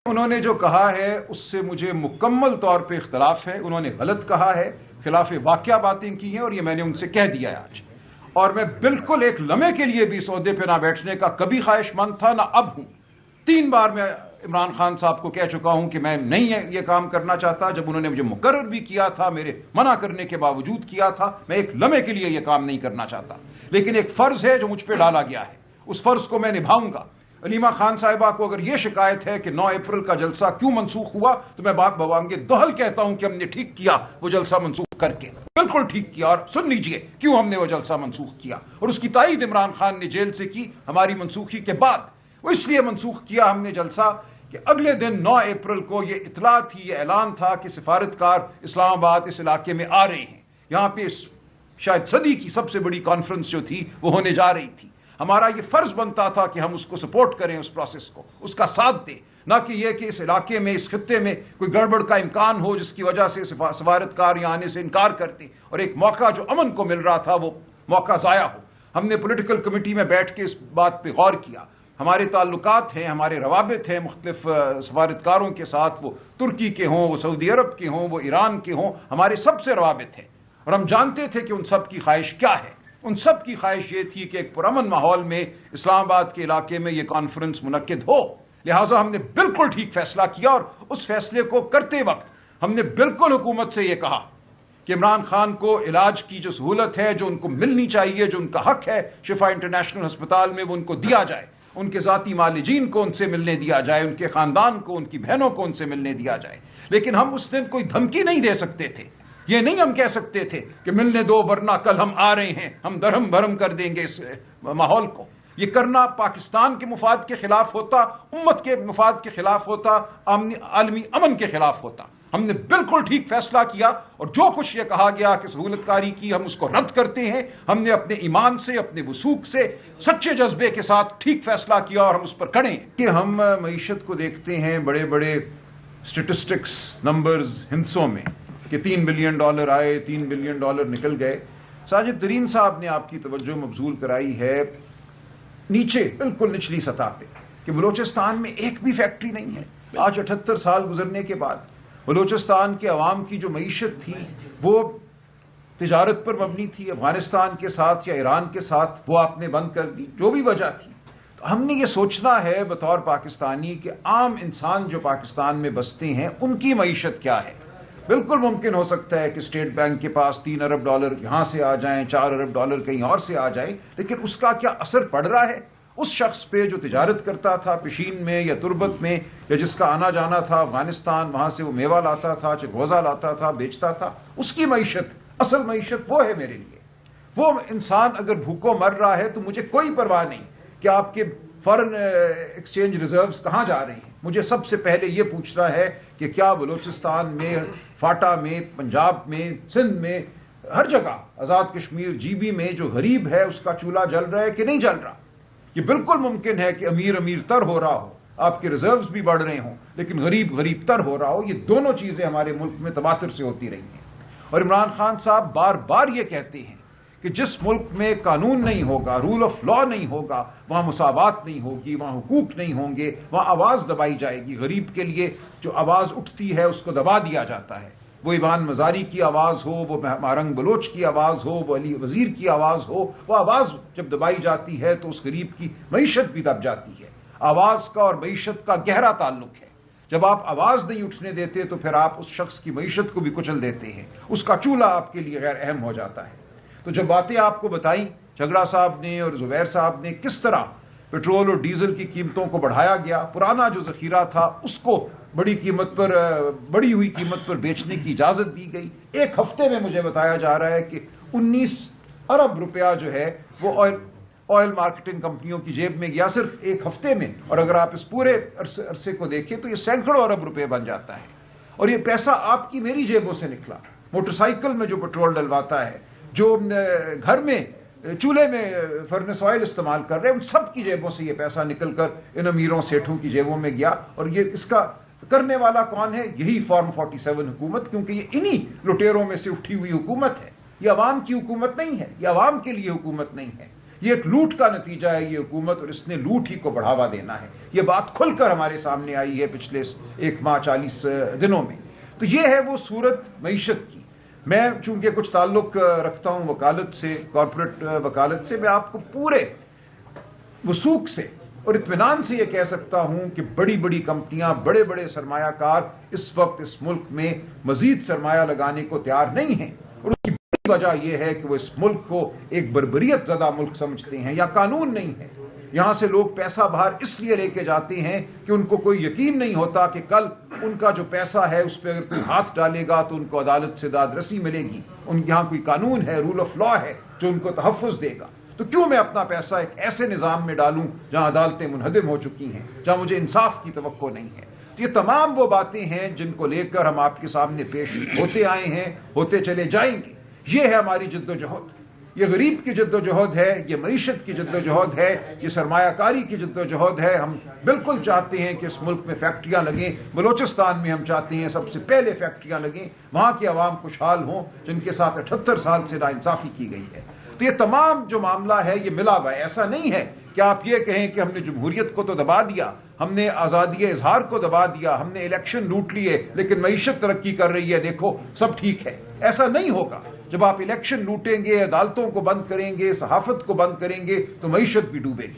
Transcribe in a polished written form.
انہوں نے جو کہا ہے اس سے مجھے مکمل طور پہ اختلاف ہے. انہوں نے غلط کہا ہے, خلاف واقعہ باتیں کی ہیں, اور یہ میں نے ان سے کہہ دیا ہے آج. اور میں بالکل ایک لمحے کے لیے بھی اس عہدے پہ نہ بیٹھنے کا کبھی خواہش مند تھا, نہ اب ہوں. 3 بار میں عمران خان صاحب کو کہہ چکا ہوں کہ میں نہیں یہ کام کرنا چاہتا. جب انہوں نے مجھے مقرر بھی کیا تھا, میرے منع کرنے کے باوجود کیا تھا, میں ایک لمحے کے لیے یہ کام نہیں کرنا چاہتا. لیکن ایک فرض ہے جو مجھ پہ ڈالا گیا ہے, اس فرض کو میں نبھاؤں گا. علیمہ خان صاحبہ کو اگر یہ شکایت ہے کہ 9 اپریل کا جلسہ کیوں منسوخ ہوا, تو میں بات بوانگے دوہل کہتا ہوں کہ ہم نے ٹھیک کیا وہ جلسہ منسوخ کر کے, بالکل ٹھیک کیا. اور سن لیجئے کیوں ہم نے وہ جلسہ منسوخ کیا, اور اس کی تائید عمران خان نے جیل سے کی ہماری منسوخی کے بعد. وہ اس لیے منسوخ کیا ہم نے جلسہ کہ اگلے دن 9 اپریل کو یہ اطلاع تھی, یہ اعلان تھا کہ سفارتکار اسلام آباد اس علاقے میں آ رہے ہیں. یہاں پہ شاید صدی کی سب سے بڑی کانفرنس جو تھی وہ ہونے جا رہی تھی. ہمارا یہ فرض بنتا تھا کہ ہم اس کو سپورٹ کریں, اس پروسیس کو, اس کا ساتھ دیں, نہ کہ یہ کہ اس علاقے میں, اس خطے میں کوئی گڑبڑ کا امکان ہو جس کی وجہ سے سفارتکار یہاں آنے سے انکار کرتے, اور ایک موقع جو امن کو مل رہا تھا وہ موقع ضائع ہو. ہم نے پولیٹیکل کمیٹی میں بیٹھ کے اس بات پہ غور کیا. ہمارے تعلقات ہیں, ہمارے روابط ہیں مختلف سفارتکاروں کے ساتھ, وہ ترکی کے ہوں, وہ سعودی عرب کے ہوں, وہ ایران کے ہوں, ہمارے سب سے روابط ہیں. اور ہم جانتے تھے کہ ان سب کی خواہش کیا ہے. ان سب کی خواہش یہ تھی کہ ایک پرامن ماحول میں اسلام آباد کے علاقے میں یہ کانفرنس منعقد ہو. لہٰذا ہم نے بالکل ٹھیک فیصلہ کیا, اور اس فیصلے کو کرتے وقت ہم نے بالکل حکومت سے یہ کہا کہ عمران خان کو علاج کی جو سہولت ہے, جو ان کو ملنی چاہیے, جو ان کا حق ہے شفا انٹرنیشنل ہسپتال میں, وہ ان کو دیا جائے. ان کے ذاتی معالجین کو ان سے ملنے دیا جائے, ان کے خاندان کو, ان کی بہنوں کو ان سے ملنے دیا جائے. لیکن ہم اس دن کوئی دھمکی نہیں دے سکتے تھے. یہ نہیں ہم کہہ سکتے تھے کہ ملنے دو ورنہ کل ہم آ رہے ہیں, ہم درہم بھرم کر دیں گے اس ماحول کو. یہ کرنا پاکستان کے مفاد کے خلاف ہوتا, امت کے مفاد کے خلاف ہوتا, عالمی امن کے خلاف ہوتا. ہم نے بالکل ٹھیک فیصلہ کیا, اور جو کچھ یہ کہا گیا کہ سہولت کاری کی, ہم اس کو رد کرتے ہیں. ہم نے اپنے ایمان سے, اپنے وثوق سے, سچے جذبے کے ساتھ ٹھیک فیصلہ کیا, اور ہم اس پر کھڑے ہیں. کہ ہم معیشت کو دیکھتے ہیں, بڑے بڑے اسٹیٹسٹکس, نمبرز, ہندسوں میں, کہ $3 بلین آئے, $3 بلین نکل گئے. ساجد ترین صاحب نے آپ کی توجہ مبذول کرائی ہے نیچے, بالکل نچلی سطح پہ, کہ بلوچستان میں ایک بھی فیکٹری نہیں ہے. آج 78 سال گزرنے کے بعد بلوچستان کے عوام کی جو معیشت تھی وہ تجارت پر مبنی تھی, افغانستان کے ساتھ یا ایران کے ساتھ, وہ آپ نے بند کر دی, جو بھی وجہ تھی. تو ہم نے یہ سوچنا ہے بطور پاکستانی کہ عام انسان جو پاکستان میں بستے ہیں ان کی معیشت کیا ہے. بالکل ممکن ہو سکتا ہے کہ اسٹیٹ بینک کے پاس $3 ارب یہاں سے آ جائیں, $4 ارب کہیں اور سے آ جائیں, لیکن اس کا کیا اثر پڑ رہا ہے اس شخص پہ جو تجارت کرتا تھا پشین میں یا تربت میں, یا جس کا آنا جانا تھا افغانستان, وہاں سے وہ میوہ لاتا تھا, چگوزہ لاتا تھا, بیچتا تھا. اس کی معیشت, اصل معیشت وہ ہے میرے لیے. وہ انسان اگر بھوکوں مر رہا ہے تو مجھے کوئی پرواہ نہیں کہ آپ کے فارن ایکسچینج ریزروز کہاں جا رہے ہیں. مجھے سب سے پہلے یہ پوچھنا ہے کہ کیا بلوچستان میں, فاٹا میں, پنجاب میں, سندھ میں, ہر جگہ, آزاد کشمیر, جی بی میں جو غریب ہے اس کا چولہا جل رہا ہے کہ نہیں جل رہا. یہ بالکل ممکن ہے کہ امیر تر ہو رہا ہو, آپ کے ریزروز بھی بڑھ رہے ہوں, لیکن غریب تر ہو رہا ہو. یہ دونوں چیزیں ہمارے ملک میں تواتر سے ہوتی رہی ہیں. اور عمران خان صاحب بار بار یہ کہتے ہیں کہ جس ملک میں قانون نہیں ہوگا, رول آف لا نہیں ہوگا, وہاں مساوات نہیں ہوگی, وہاں حقوق نہیں ہوں گے, وہاں آواز دبائی جائے گی. غریب کے لیے جو آواز اٹھتی ہے اس کو دبا دیا جاتا ہے. وہ ایوان مزاری کی آواز ہو, وہ مارنگ بلوچ کی آواز ہو, وہ علی وزیر کی آواز ہو, وہ آواز جب دبائی جاتی ہے تو اس غریب کی معیشت بھی دب جاتی ہے. آواز کا اور معیشت کا گہرا تعلق ہے. جب آپ آواز نہیں اٹھنے دیتے تو پھر آپ اس شخص کی معیشت کو بھی کچل دیتے ہیں, اس کا چولہا آپ کے لیے غیر اہم ہو جاتا ہے. تو جب باتیں آپ کو بتائیں جھگڑا صاحب نے اور زبیر صاحب نے, کس طرح پیٹرول اور ڈیزل کی قیمتوں کو بڑھایا گیا, پرانا جو ذخیرہ تھا اس کو بڑی ہوئی قیمت پر بیچنے کی اجازت دی گئی. ایک ہفتے میں مجھے بتایا جا رہا ہے کہ $19 ارب جو ہے وہ آئل مارکیٹنگ کمپنیوں کی جیب میں گیا صرف ایک ہفتے میں. اور اگر آپ اس پورے عرصے کو دیکھیں تو یہ سینکڑوں ارب روپے بن جاتا ہے. اور یہ پیسہ آپ کی میری جیبوں سے نکلا. موٹر سائیکل میں جو پیٹرول ڈلواتا ہے, جو گھر میں چولہے میں فرنس آئل استعمال کر رہے ہیں, ان سب کی جیبوں سے یہ پیسہ نکل کر ان امیروں سیٹھوں کی جیبوں میں گیا. اور یہ اس کا کرنے والا کون ہے؟ یہی فارم 47 حکومت, کیونکہ یہ انہی لٹیروں میں سے اٹھی ہوئی حکومت ہے. یہ عوام کی حکومت نہیں ہے, یہ عوام کے لیے حکومت نہیں ہے. یہ ایک لوٹ کا نتیجہ ہے یہ حکومت، اور اس نے لوٹ ہی کو بڑھاوا دینا ہے. یہ بات کھل کر ہمارے سامنے آئی ہے پچھلے 1 ماہ 40 دنوں میں. تو یہ ہے وہ صورت معیشت کی. میں چونکہ کچھ تعلق رکھتا ہوں وکالت سے، کارپوریٹ وکالت سے، میں آپ کو پورے وثوق سے اور اطمینان سے یہ کہہ سکتا ہوں کہ بڑی بڑی کمپنیاں، بڑے بڑے سرمایہ کار اس وقت اس ملک میں مزید سرمایہ لگانے کو تیار نہیں ہیں، اور اس کی بڑی وجہ یہ ہے کہ وہ اس ملک کو ایک بربریت زدہ ملک سمجھتے ہیں. یا قانون نہیں ہے. یہاں سے لوگ پیسہ باہر اس لیے لے کے جاتے ہیں کہ ان کو کوئی یقین نہیں ہوتا کہ کل ان کا جو پیسہ ہے اس پہ اگر کوئی ہاتھ ڈالے گا تو ان کو عدالت سے داد رسی ملے گی. ان یہاں کوئی قانون ہے، رول آف لا ہے جو ان کو تحفظ دے گا. تو کیوں میں اپنا پیسہ ایک ایسے نظام میں ڈالوں جہاں عدالتیں منہدم ہو چکی ہیں، جہاں مجھے انصاف کی توقع نہیں ہے. تو یہ تمام وہ باتیں ہیں جن کو لے کر ہم آپ کے سامنے پیش ہوتے آئے ہیں، ہوتے چلے جائیں گے. یہ ہے ہماری جد و جہد. یہ غریب کی جد و جہد ہے، یہ معیشت کی جد و جہد ہے، یہ سرمایہ کاری کی جد و جہد ہے. ہم بالکل چاہتے ہیں کہ اس ملک میں فیکٹریاں لگیں. بلوچستان میں ہم چاہتے ہیں سب سے پہلے فیکٹریاں لگیں، وہاں کے عوام خوشحال ہوں جن کے ساتھ 78 سال سے ناانصافی کی گئی ہے. تو یہ تمام جو معاملہ ہے یہ ملا ہوا ہے. ایسا نہیں ہے کہ آپ یہ کہیں کہ ہم نے جمہوریت کو تو دبا دیا، ہم نے آزادی اظہار کو دبا دیا، ہم نے الیکشن لوٹ لیے لیکن معیشت ترقی کر رہی ہے، دیکھو سب ٹھیک ہے. ایسا نہیں ہوگا. جب آپ الیکشن لوٹیں گے، عدالتوں کو بند کریں گے، صحافت کو بند کریں گے تو معیشت بھی ڈوبے گی.